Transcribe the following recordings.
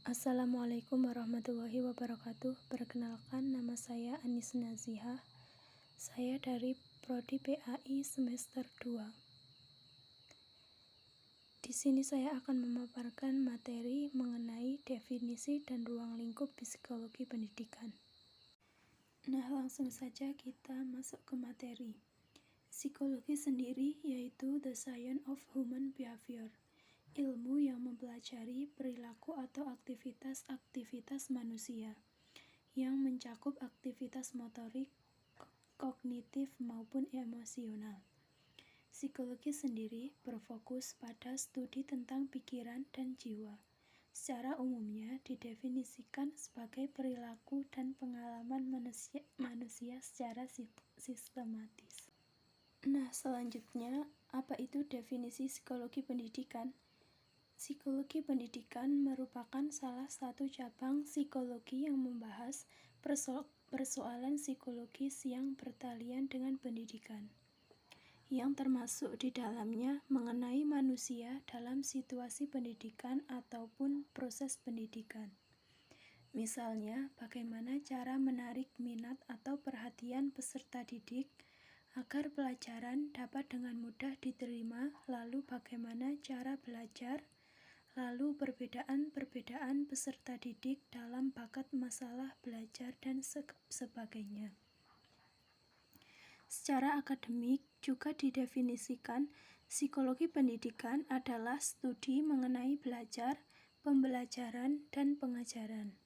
Assalamualaikum warahmatullahi wabarakatuh. Perkenalkan, nama saya Anis Nazihah. Saya dari Prodi PAI semester 2. Di sini saya akan memaparkan materi mengenai definisi dan ruang lingkup psikologi pendidikan. Nah, langsung saja kita masuk ke materi. Psikologi sendiri yaitu the science of human behavior, ilmu yang mempelajari perilaku atau aktivitas manusia, yang mencakup aktivitas motorik, kognitif maupun emosional. Psikologi sendiri berfokus pada studi tentang pikiran dan jiwa. Secara umumnya didefinisikan sebagai perilaku dan pengalaman manusia secara sistematis. Nah, selanjutnya, apa itu definisi psikologi pendidikan? Psikologi pendidikan merupakan salah satu cabang psikologi yang membahas persoalan psikologis yang bertalian dengan pendidikan, yang termasuk di dalamnya mengenai manusia dalam situasi pendidikan ataupun proses pendidikan. Misalnya, bagaimana cara menarik minat atau perhatian peserta didik agar pelajaran dapat dengan mudah diterima, lalu bagaimana cara belajar, lalu perbedaan peserta didik dalam bakat masalah belajar dan sebagainya. Secara akademik juga didefinisikan, psikologi pendidikan adalah studi mengenai belajar, pembelajaran, dan pengajaran.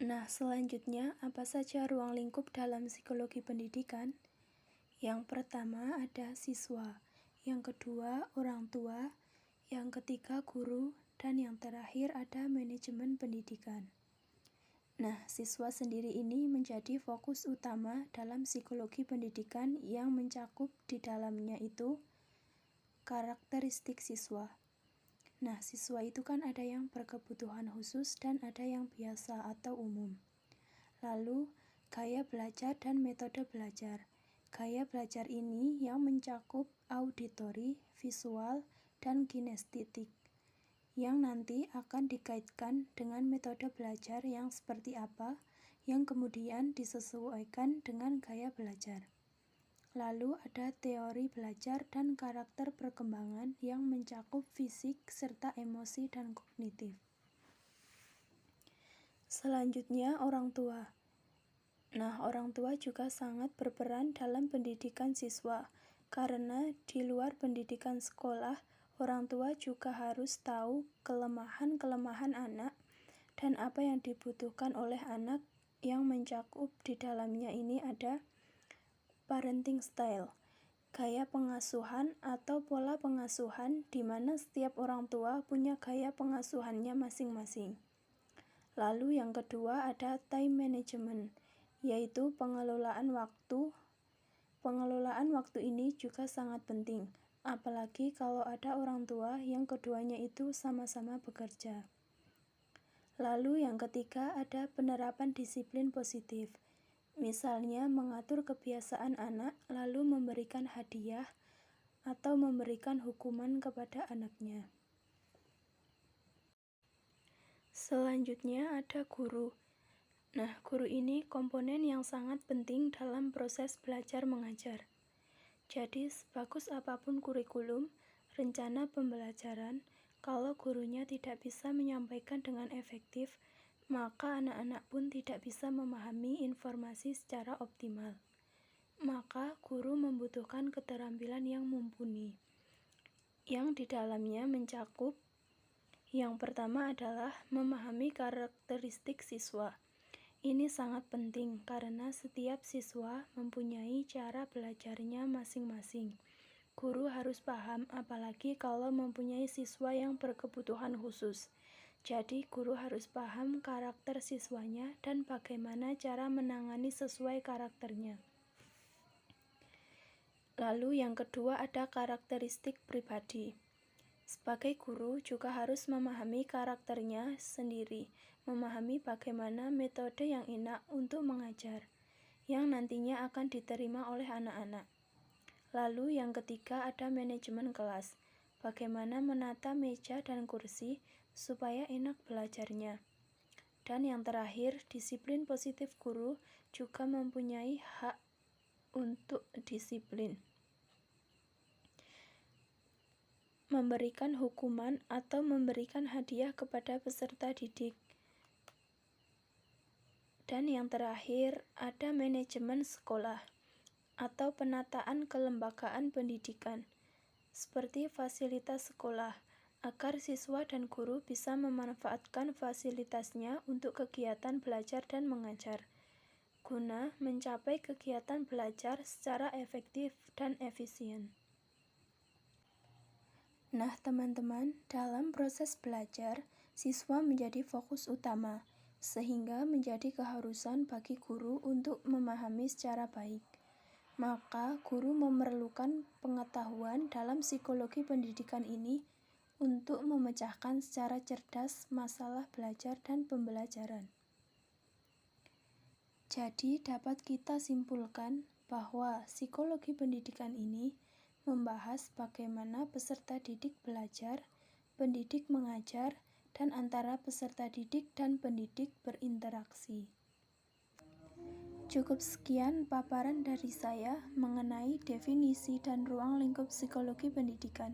Nah, selanjutnya, apa saja ruang lingkup dalam psikologi pendidikan? Yang pertama ada siswa, yang kedua orang tua, yang ketiga guru, dan yang terakhir ada manajemen pendidikan. Nah, siswa sendiri ini menjadi fokus utama dalam psikologi pendidikan yang mencakup di dalamnya itu karakteristik siswa. Nah, siswa itu kan ada yang berkebutuhan khusus dan ada yang biasa atau umum. Lalu, gaya belajar dan metode belajar. Gaya belajar ini yang mencakup auditori, visual, dan kinestetik, yang nanti akan dikaitkan dengan metode belajar yang seperti apa, yang kemudian disesuaikan dengan gaya belajar. Lalu ada teori belajar dan karakter perkembangan yang mencakup fisik serta emosi dan kognitif. Selanjutnya orang tua. Nah, orang tua juga sangat berperan dalam pendidikan siswa, karena di luar pendidikan sekolah, orang tua juga harus tahu kelemahan-kelemahan anak dan apa yang dibutuhkan oleh anak, yang mencakup di dalamnya ini ada parenting style, gaya pengasuhan atau pola pengasuhan, di mana setiap orang tua punya gaya pengasuhannya masing-masing. Lalu yang kedua ada time management, yaitu pengelolaan waktu. Pengelolaan waktu ini juga sangat penting, apalagi kalau ada orang tua yang keduanya itu sama-sama bekerja. Lalu yang ketiga ada penerapan disiplin positif, misalnya mengatur kebiasaan anak lalu memberikan hadiah atau memberikan hukuman kepada anaknya. Selanjutnya ada guru. Nah, guru ini komponen yang sangat penting dalam proses belajar mengajar. Jadi, sebagus apapun kurikulum, rencana pembelajaran, kalau gurunya tidak bisa menyampaikan dengan efektif, maka anak-anak pun tidak bisa memahami informasi secara optimal. Maka, guru membutuhkan keterampilan yang mumpuni, yang di dalamnya mencakup yang pertama adalah memahami karakteristik siswa. Ini sangat penting karena setiap siswa mempunyai cara belajarnya masing-masing. Guru harus paham, apalagi kalau mempunyai siswa yang berkebutuhan khusus. Jadi, guru harus paham karakter siswanya dan bagaimana cara menangani sesuai karakternya. Lalu yang kedua ada karakteristik pribadi. Sebagai guru juga harus memahami karakternya sendiri, memahami bagaimana metode yang enak untuk mengajar, yang nantinya akan diterima oleh anak-anak. Lalu yang ketiga ada manajemen kelas, bagaimana menata meja dan kursi, supaya enak belajarnya. Dan yang terakhir, disiplin positif guru juga mempunyai hak untuk disiplin, memberikan hukuman atau memberikan hadiah kepada peserta didik. Dan yang terakhir, ada manajemen sekolah atau penataan kelembagaan pendidikan, seperti fasilitas sekolah, agar siswa dan guru bisa memanfaatkan fasilitasnya untuk kegiatan belajar dan mengajar, guna mencapai kegiatan belajar secara efektif dan efisien. Nah, teman-teman, dalam proses belajar, siswa menjadi fokus utama, sehingga menjadi keharusan bagi guru untuk memahami secara baik. Maka, guru memerlukan pengetahuan dalam psikologi pendidikan ini untuk memecahkan secara cerdas masalah belajar dan pembelajaran. Jadi, dapat kita simpulkan bahwa psikologi pendidikan ini membahas bagaimana peserta didik belajar, pendidik mengajar, dan antara peserta didik dan pendidik berinteraksi. Cukup sekian paparan dari saya mengenai definisi dan ruang lingkup psikologi pendidikan.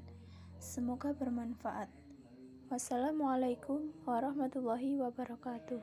Semoga bermanfaat. Wassalamualaikum warahmatullahi wabarakatuh.